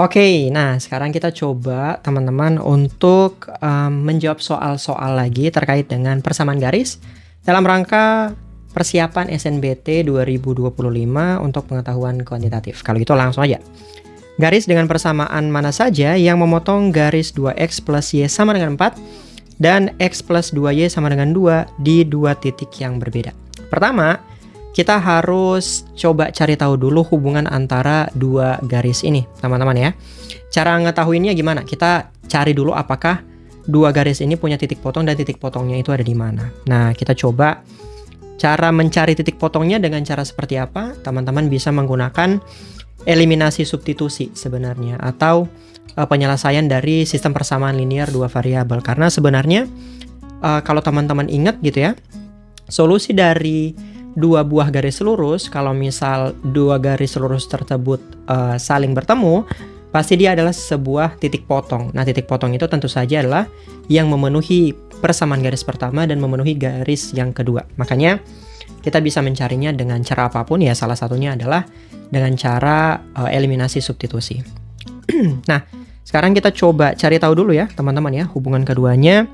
Oke, nah sekarang kita coba teman-teman untuk menjawab soal-soal lagi terkait dengan persamaan garis dalam rangka persiapan SNBT 2025 untuk pengetahuan kuantitatif. Kalau gitu langsung aja. Garis dengan persamaan mana saja yang memotong garis 2x plus y sama dengan 4 dan x plus 2y sama dengan 2 di dua titik yang berbeda. Pertama, kita harus coba cari tahu dulu hubungan antara dua garis ini, teman-teman ya. Cara ngetahuinnya gimana? Kita cari dulu apakah dua garis ini punya titik potong dan titik potongnya itu ada di mana. Nah, kita coba cara mencari titik potongnya dengan cara seperti apa? Teman-teman bisa menggunakan eliminasi substitusi sebenarnya, atau penyelesaian dari sistem persamaan linear dua variabel. Karena sebenarnya kalau teman-teman ingat gitu ya, solusi dari dua buah garis lurus, kalau misal dua garis lurus tersebut saling bertemu, pasti dia adalah sebuah titik potong. Nah, titik potong itu tentu saja adalah yang memenuhi persamaan garis pertama dan memenuhi garis yang kedua. Makanya kita bisa mencarinya dengan cara apapun ya, salah satunya adalah dengan cara eliminasi substitusi. Nah, sekarang kita coba cari tahu dulu ya, teman-teman ya, hubungan keduanya.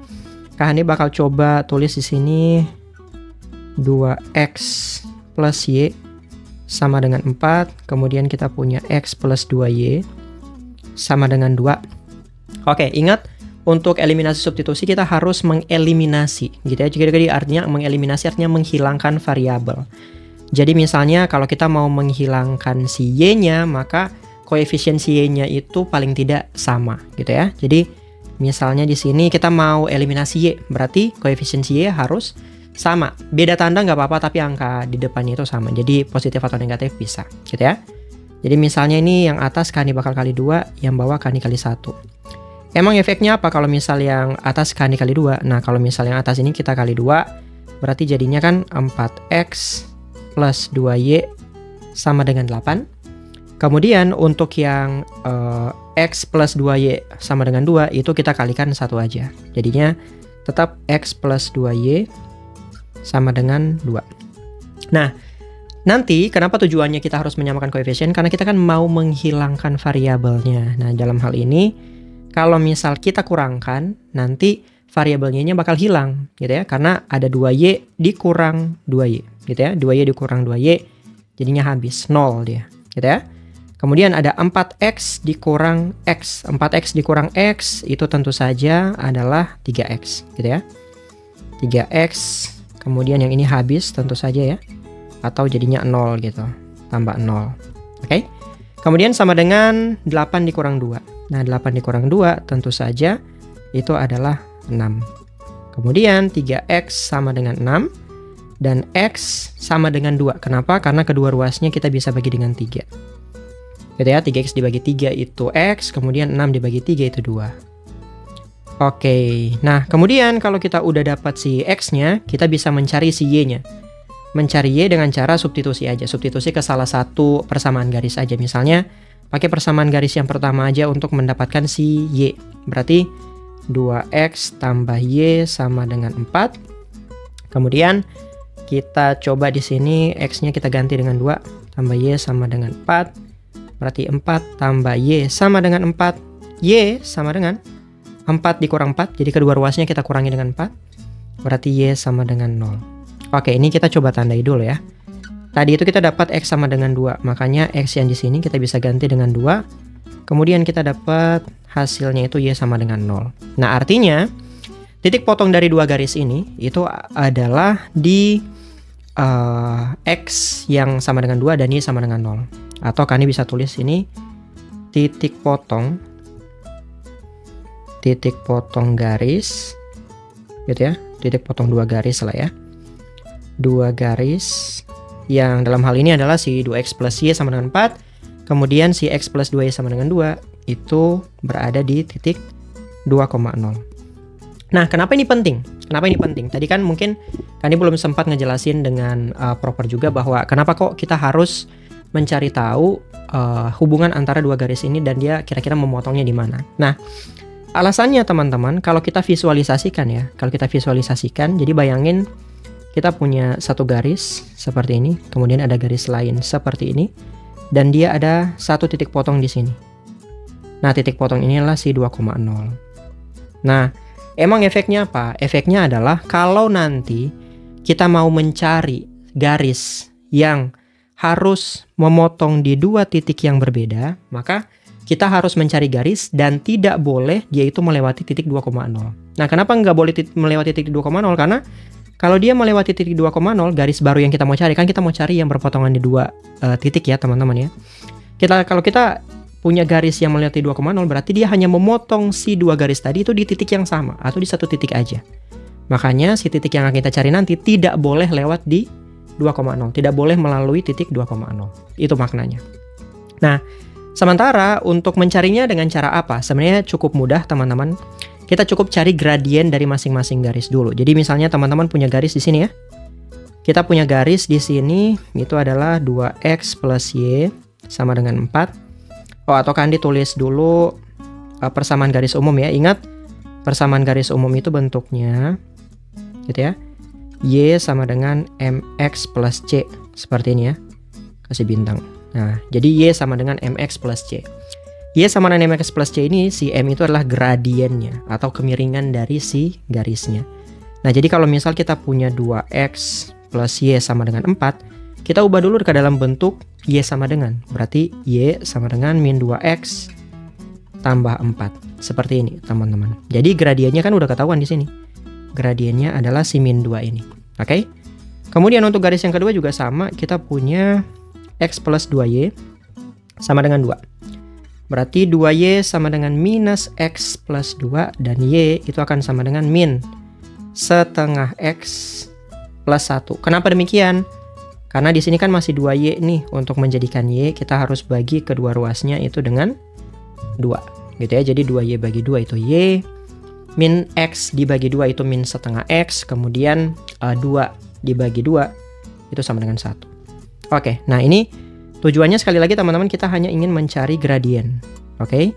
Kak Hani bakal coba tulis di sini 2x plus y sama dengan 4, kemudian kita punya x plus 2y sama dengan 2. Oke, ingat untuk eliminasi substitusi kita harus mengeliminasi gitu ya. Jadi artinya mengeliminasi artinya menghilangkan variabel. Jadi misalnya kalau kita mau menghilangkan si y-nya, maka koefisien si y-nya itu paling tidak sama gitu ya. Jadi misalnya di sini kita mau eliminasi y, berarti koefisien si y harus sama. Beda tanda nggak apa-apa, tapi angka di depannya itu sama. Jadi positif atau negatif bisa gitu ya. Jadi misalnya ini yang atas Kani bakal kali 2, yang bawah Kani kali 1. Emang efeknya apa kalau misal yang atas Kani kali 2? Nah, kalau misal yang atas ini kita kali 2, berarti jadinya kan 4x plus 2y sama dengan 8. Kemudian untuk yang x plus 2y sama dengan 2, itu kita kalikan 1 aja. Jadinya tetap x plus 2y sama dengan 2. Nah, nanti kenapa tujuannya kita harus menyamakan koefisien? Karena kita kan mau menghilangkan variabelnya. Nah, dalam hal ini kalau misal kita kurangkan, nanti variabelnya bakal hilang gitu ya. Karena ada 2y dikurang 2y gitu ya. 2y dikurang 2y jadinya habis 0 dia gitu ya. Kemudian ada 4x dikurang x. 4x dikurang x itu tentu saja adalah 3x gitu ya. 3x, kemudian yang ini habis tentu saja ya. Atau jadinya 0 gitu, tambah 0. Oke. Kemudian sama dengan 8 dikurang 2. Nah, 8 dikurang 2 tentu saja itu adalah 6. Kemudian 3x sama dengan 6 dan x sama dengan 2. Kenapa? Karena kedua ruasnya kita bisa bagi dengan 3. Gitu ya, 3x dibagi 3 itu x, kemudian 6 dibagi 3 itu 2. Oke. Nah, kemudian kalau kita udah dapat si x-nya, kita bisa mencari si y-nya. Mencari y dengan cara substitusi aja. Substitusi ke salah satu persamaan garis aja. Misalnya, pakai persamaan garis yang pertama aja untuk mendapatkan si y. Berarti 2x tambah y sama dengan 4. Kemudian kita coba di sini x-nya kita ganti dengan 2, tambah y sama dengan 4. Berarti 4 tambah y sama dengan 4. Y sama dengan 4 dikurang 4. Jadi kedua ruasnya kita kurangi dengan 4. Berarti y sama dengan 0. Oke, ini kita coba tandai dulu ya. Tadi itu kita dapat x sama dengan 2. Makanya x yang di sini kita bisa ganti dengan 2. Kemudian kita dapat hasilnya itu y sama dengan 0. Nah, artinya titik potong dari dua garis ini itu adalah di x yang sama dengan 2 dan y sama dengan 0. Atau Kani bisa tulis ini titik potong garis gitu ya. Titik potong dua garis lah ya. Dua garis yang dalam hal ini adalah si 2x plus y sama dengan 4, kemudian si x plus 2y sama dengan 2 itu berada di titik 2,0. Nah, kenapa ini penting? Kenapa ini penting? Tadi kan mungkin Kani belum sempat ngejelasin dengan proper juga bahwa kenapa kok kita harus mencari tahu hubungan antara dua garis ini dan dia kira-kira memotongnya di mana. Nah, alasannya teman-teman, kalau kita visualisasikan ya, jadi bayangin kita punya satu garis seperti ini, kemudian ada garis lain seperti ini, dan dia ada satu titik potong di sini. Nah, titik potong ini adalah si 2,0. Nah, emang efeknya apa? Efeknya adalah kalau nanti kita mau mencari garis yang harus memotong di dua titik yang berbeda, maka kita harus mencari garis dan tidak boleh dia itu melewati titik 2,0. Nah, kenapa nggak boleh melewati titik 2,0? Karena kalau dia melewati titik 2,0, garis baru yang kita mau cari, kan kita mau cari yang berpotongan di dua titik ya teman-teman ya. Kalau kita punya garis yang melewati 2,0, berarti dia hanya memotong si dua garis tadi itu di titik yang sama atau di satu titik aja. Makanya si titik yang akan kita cari nanti tidak boleh lewat di 2,0, tidak boleh melalui titik 2,0. Itu maknanya. Nah, sementara untuk mencarinya dengan cara apa? Sebenarnya cukup mudah teman-teman. Kita cukup cari gradien dari masing-masing garis dulu. Jadi misalnya teman-teman punya garis di sini ya. Kita punya garis di sini itu adalah 2x plus y sama dengan 4. Oh, atau kan ditulis dulu persamaan garis umum ya. Ingat, persamaan garis umum itu bentuknya gitu ya. Y sama dengan mx plus c. Seperti ini ya. Kasih bintang. Nah, jadi Y sama dengan MX plus C. Y sama dengan MX plus C ini, si M itu adalah gradiennya atau kemiringan dari si garisnya. Nah, jadi kalau misal kita punya 2X plus Y sama dengan 4, kita ubah dulu ke dalam bentuk Y sama dengan. Berarti Y sama dengan min 2X tambah 4. Seperti ini, teman-teman. Jadi gradiennya kan udah ketahuan di sini. Gradiennya adalah si min 2 ini. Oke? Kemudian untuk garis yang kedua juga sama, kita punya X plus 2Y sama dengan 2. Berarti 2Y sama dengan minus X plus 2 dan Y itu akan sama dengan min setengah X plus 1. Kenapa demikian? Karena di sini kan masih 2Y nih. Untuk menjadikan Y kita harus bagi kedua ruasnya itu dengan 2. Gitu ya. Jadi 2Y bagi 2 itu Y. Min X dibagi 2 itu min setengah X. Kemudian 2 dibagi 2 itu sama dengan 1. Oke, nah ini tujuannya sekali lagi teman-teman, kita hanya ingin mencari gradien. Oke,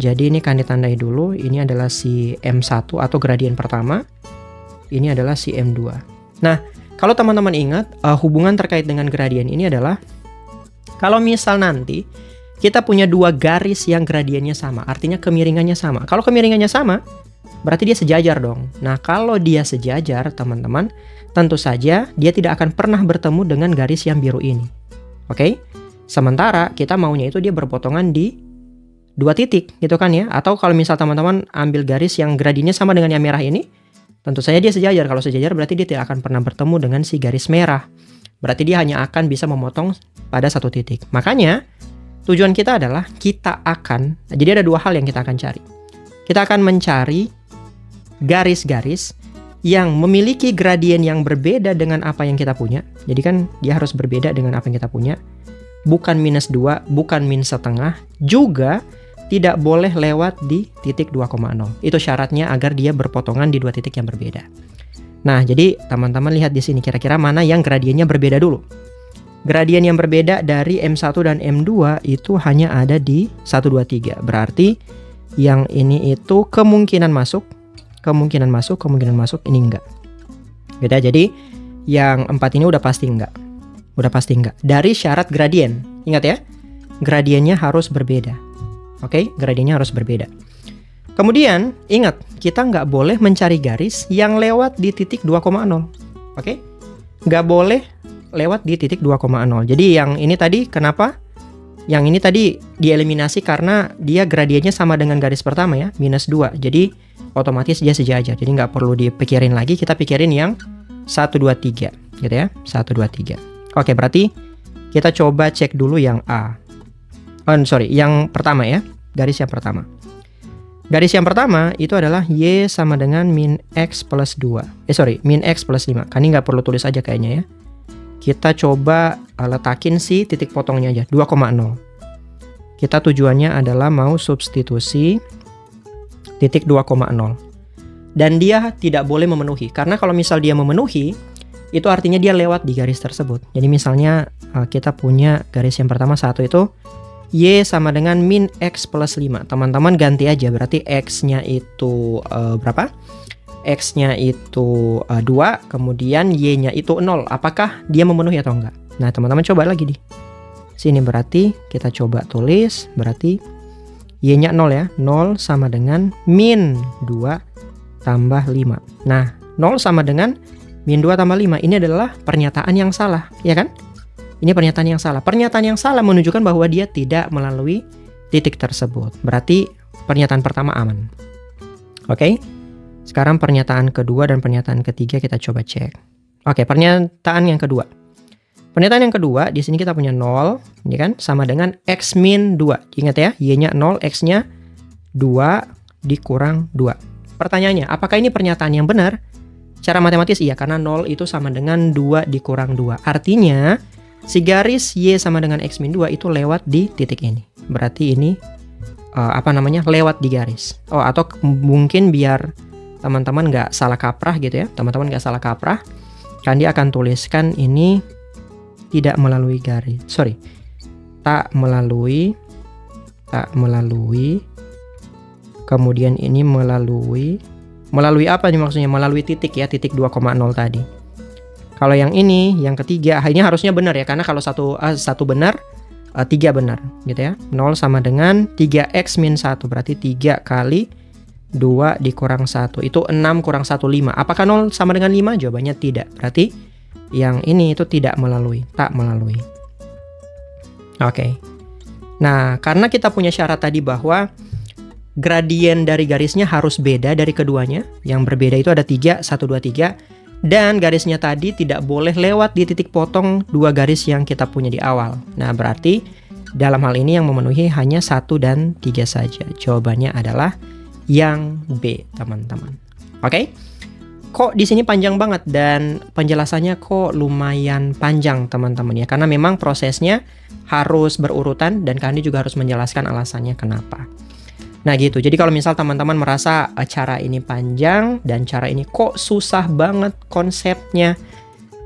jadi ini kan ditandai dulu, ini adalah si M1 atau gradien pertama, ini adalah si M2. Nah, kalau teman-teman ingat, hubungan terkait dengan gradien ini adalah, kalau misal nanti kita punya dua garis yang gradiennya sama, artinya kemiringannya sama. Kalau kemiringannya sama, berarti dia sejajar dong. Nah, kalau dia sejajar teman-teman, tentu saja dia tidak akan pernah bertemu dengan garis yang biru ini. Oke? Sementara kita maunya itu dia berpotongan di dua titik gitu kan ya. Atau kalau misal teman-teman ambil garis yang gradiennya sama dengan yang merah ini, tentu saja dia sejajar. Kalau sejajar berarti dia tidak akan pernah bertemu dengan si garis merah. Berarti dia hanya akan bisa memotong pada satu titik. Makanya tujuan kita adalah jadi ada dua hal yang kita akan cari. Kita akan mencari garis-garis yang memiliki gradien yang berbeda dengan apa yang kita punya. Jadi kan dia harus berbeda dengan apa yang kita punya. Bukan minus 2, bukan min setengah, juga tidak boleh lewat di titik 2,0. Itu syaratnya agar dia berpotongan di dua titik yang berbeda. Nah, jadi teman-teman lihat di sini kira-kira mana yang gradiennya berbeda dulu. Gradien yang berbeda dari M1 dan M2 itu hanya ada di 1, 2, 3. Berarti yang ini itu kemungkinan masuk, ini enggak. Beda, jadi yang 4 ini udah pasti enggak. Dari syarat gradien. Ingat ya, gradiennya harus berbeda. Oke, gradiennya harus berbeda. Kemudian, ingat, kita nggak boleh mencari garis yang lewat di titik 2,0. Oke? Nggak boleh lewat di titik 2,0. Jadi yang ini tadi, kenapa? Yang ini tadi dieliminasi karena dia gradiennya sama dengan garis pertama ya, minus 2. Jadi otomatis dia sejajar. Jadi nggak perlu dipikirin lagi, kita pikirin yang 1, 2, 3. Gitu ya, 1, 2, 3. Oke, berarti kita coba cek dulu yang A. Yang pertama ya, garis yang pertama. Garis yang pertama itu adalah Y sama dengan min X plus 2. Min X plus 5. Kan ini nggak perlu tulis aja kayaknya ya. Kita coba letakin si titik potongnya aja, 2,0. Kita tujuannya adalah mau substitusi titik 2,0. Dan dia tidak boleh memenuhi. Karena kalau misal dia memenuhi, itu artinya dia lewat di garis tersebut. Jadi misalnya kita punya garis yang pertama 1 itu Y sama dengan min X plus 5. Teman-teman ganti aja, berarti X-nya itu berapa? X-nya itu 2, kemudian Y-nya itu 0. Apakah dia memenuhi atau enggak? Nah, teman-teman coba lagi di sini, berarti kita coba tulis, berarti Y-nya 0 ya. 0 sama dengan min 2 tambah 5. Nah, 0 sama dengan min 2 tambah 5. Ini adalah pernyataan yang salah, ya kan? Ini pernyataan yang salah. Pernyataan yang salah menunjukkan bahwa dia tidak melalui titik tersebut. Berarti pernyataan pertama aman. Oke? Sekarang pernyataan kedua dan pernyataan ketiga kita coba cek. Oke, pernyataan yang kedua. Pernyataan yang kedua, di sini kita punya 0, ini kan, sama dengan X min 2. Ingat ya, Y-nya 0, X-nya 2 dikurang 2. Pertanyaannya, apakah ini pernyataan yang benar? Secara matematis iya, karena 0 itu sama dengan 2 dikurang 2. Artinya, si garis Y sama dengan X min 2 itu lewat di titik ini. Berarti ini, lewat di garis. Oh, atau mungkin biar teman-teman nggak salah kaprah gitu ya. Teman-teman nggak salah kaprah, kan dia akan tuliskan ini tidak melalui garis. Sorry. Tak melalui. Kemudian ini melalui apa nih maksudnya? Melalui titik ya, titik 2,0 tadi. Kalau yang ini, yang ketiga, ini harusnya benar ya, karena kalau satu benar, 3 benar gitu ya. 0 sama dengan 3x min 1, berarti 3 kali 2 dikurang 1. Itu 6 kurang 1, 5. Apakah 0 sama dengan 5? Jawabannya tidak. Berarti yang ini itu tidak melalui, tak melalui. Oke. Nah, karena kita punya syarat tadi bahwa gradien dari garisnya harus beda dari keduanya. Yang berbeda itu ada 3, 1, 2, 3. Dan garisnya tadi tidak boleh lewat di titik potong 2 garis yang kita punya di awal. Nah, berarti dalam hal ini yang memenuhi hanya 1 dan 3 saja. Jawabannya adalah yang B, teman-teman. Oke? Kok di sini panjang banget dan penjelasannya kok lumayan panjang, teman-teman ya. Karena memang prosesnya harus berurutan dan Kandi juga harus menjelaskan alasannya kenapa. Nah gitu, jadi kalau misal teman-teman merasa cara ini panjang dan cara ini kok susah banget konsepnya,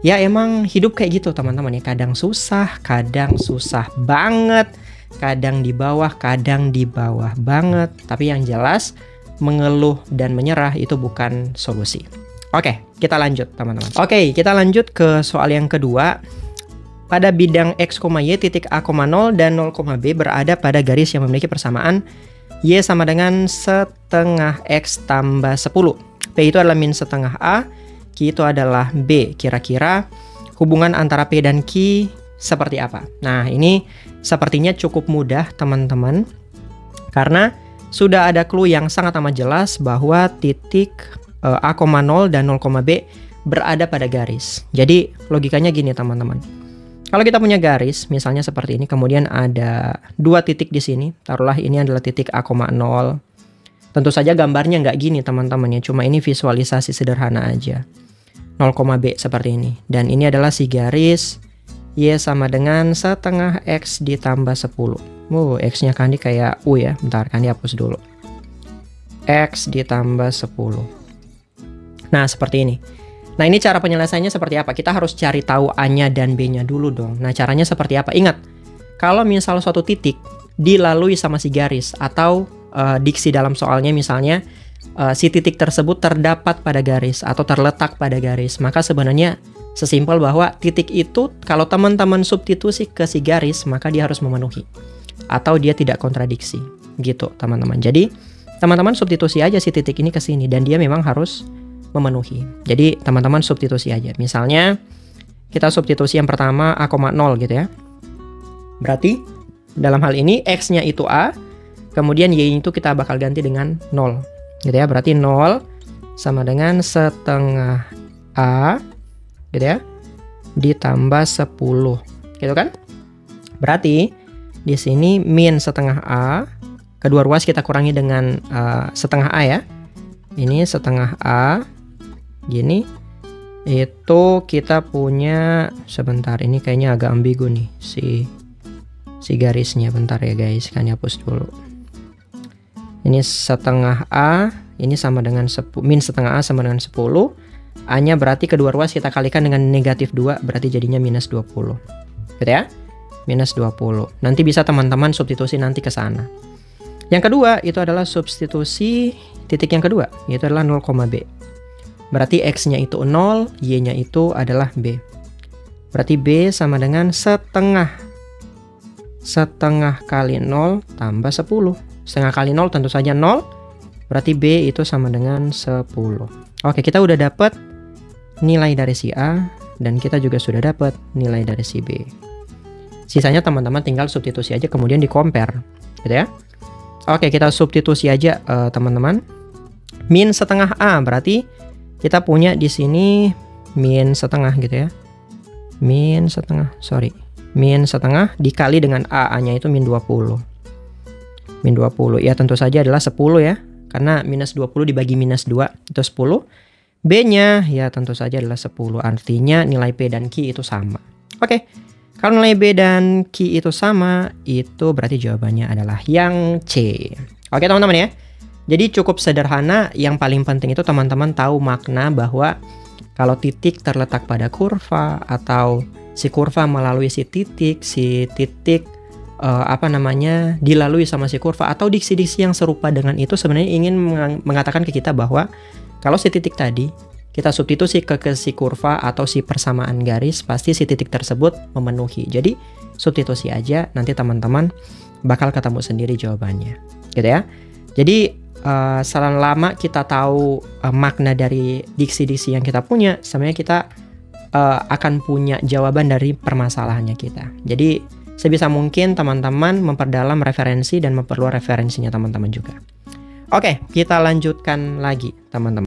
ya emang hidup kayak gitu teman-teman ya. Kadang susah banget, kadang di bawah banget. Tapi yang jelas mengeluh dan menyerah itu bukan solusi. Oke, kita lanjut teman-teman. Oke, kita lanjut ke soal yang kedua. Pada bidang X, Y, titik A, 0 dan 0, B berada pada garis yang memiliki persamaan Y sama dengan setengah X tambah 10. P itu adalah min setengah A, Q itu adalah B. Kira-kira hubungan antara P dan Q seperti apa? Nah, ini sepertinya cukup mudah teman-teman. Karena sudah ada clue yang sangat amat jelas bahwa titik A, 0 dan 0, B berada pada garis. Jadi logikanya gini teman-teman. Kalau kita punya garis, misalnya seperti ini, kemudian ada 2 titik di sini. Taruhlah ini adalah titik A, 0. Tentu saja gambarnya nggak gini teman-teman ya, cuma ini visualisasi sederhana aja. 0, B seperti ini. Dan ini adalah si garis Y sama dengan setengah X ditambah 10. X-nya Kandi kayak U ya. Bentar, Kandi hapus dulu. X ditambah 10. Nah, seperti ini. Nah, ini cara penyelesaiannya seperti apa? Kita harus cari tahu A-nya dan B-nya dulu dong. Nah, caranya seperti apa? Ingat, kalau misal suatu titik dilalui sama si garis atau diksi dalam soalnya misalnya si titik tersebut terdapat pada garis atau terletak pada garis, maka sebenarnya sesimpel bahwa titik itu kalau teman-teman substitusi ke si garis, maka dia harus memenuhi atau dia tidak kontradiksi. Gitu, teman-teman. Jadi, teman-teman substitusi aja si titik ini ke sini dan dia memang harus memenuhi. Jadi teman-teman substitusi aja. Misalnya kita substitusi yang pertama A, 0 gitu ya. Berarti dalam hal ini X-nya itu A, kemudian Y itu kita bakal ganti dengan 0 gitu ya. Berarti 0 sama dengan setengah A gitu ya, ditambah 10 gitu kan. Berarti di sini min setengah A, kedua ruas kita kurangi dengan setengah A ya. Ini setengah A gini, itu kita punya, sebentar ini kayaknya agak ambigu nih si garisnya, bentar ya guys, kan hapus dulu. Ini setengah A, ini sama dengan min setengah A sama dengan 10. A nya berarti kedua ruas kita kalikan dengan negatif 2, berarti jadinya minus 20 gitu ya, minus 20. Nanti bisa teman-teman substitusi nanti ke sana. Yang kedua itu adalah substitusi titik yang kedua, yaitu adalah 0, B. Berarti X-nya itu 0, Y-nya itu adalah B. Berarti B sama dengan setengah kali 0 tambah 10. Setengah kali 0 tentu saja 0. Berarti B itu sama dengan 10. Oke, kita udah dapat nilai dari si A. Dan kita juga sudah dapat nilai dari si B. Sisanya teman-teman tinggal substitusi aja kemudian di compare. Gitu ya. Oke, kita substitusi aja teman-teman. Min setengah A berarti kita punya di sini min setengah gitu ya. Min setengah dikali dengan A-nya itu min 20. Min 20 ya tentu saja adalah 10 ya. Karena minus 20 dibagi minus 2 itu 10. B-nya ya tentu saja adalah 10. Artinya nilai P dan Q itu sama. Oke. Kalau nilai B dan Q itu sama, itu berarti jawabannya adalah yang C. Oke teman-teman ya. Jadi cukup sederhana, yang paling penting itu teman-teman tahu makna bahwa kalau titik terletak pada kurva atau si kurva melalui si titik dilalui sama si kurva atau diksi-diksi yang serupa dengan itu sebenarnya ingin mengatakan ke kita bahwa kalau si titik tadi kita substitusi ke si kurva atau si persamaan garis, pasti si titik tersebut memenuhi. Jadi substitusi aja, nanti teman-teman bakal ketemu sendiri jawabannya. Gitu ya. Jadi selama kita tahu makna dari diksi-diksi yang kita punya, sebenarnya kita akan punya jawaban dari permasalahannya kita. Jadi sebisa mungkin teman-teman memperdalam referensi dan memperluas referensinya teman-teman juga. Oke, kita lanjutkan lagi teman-teman.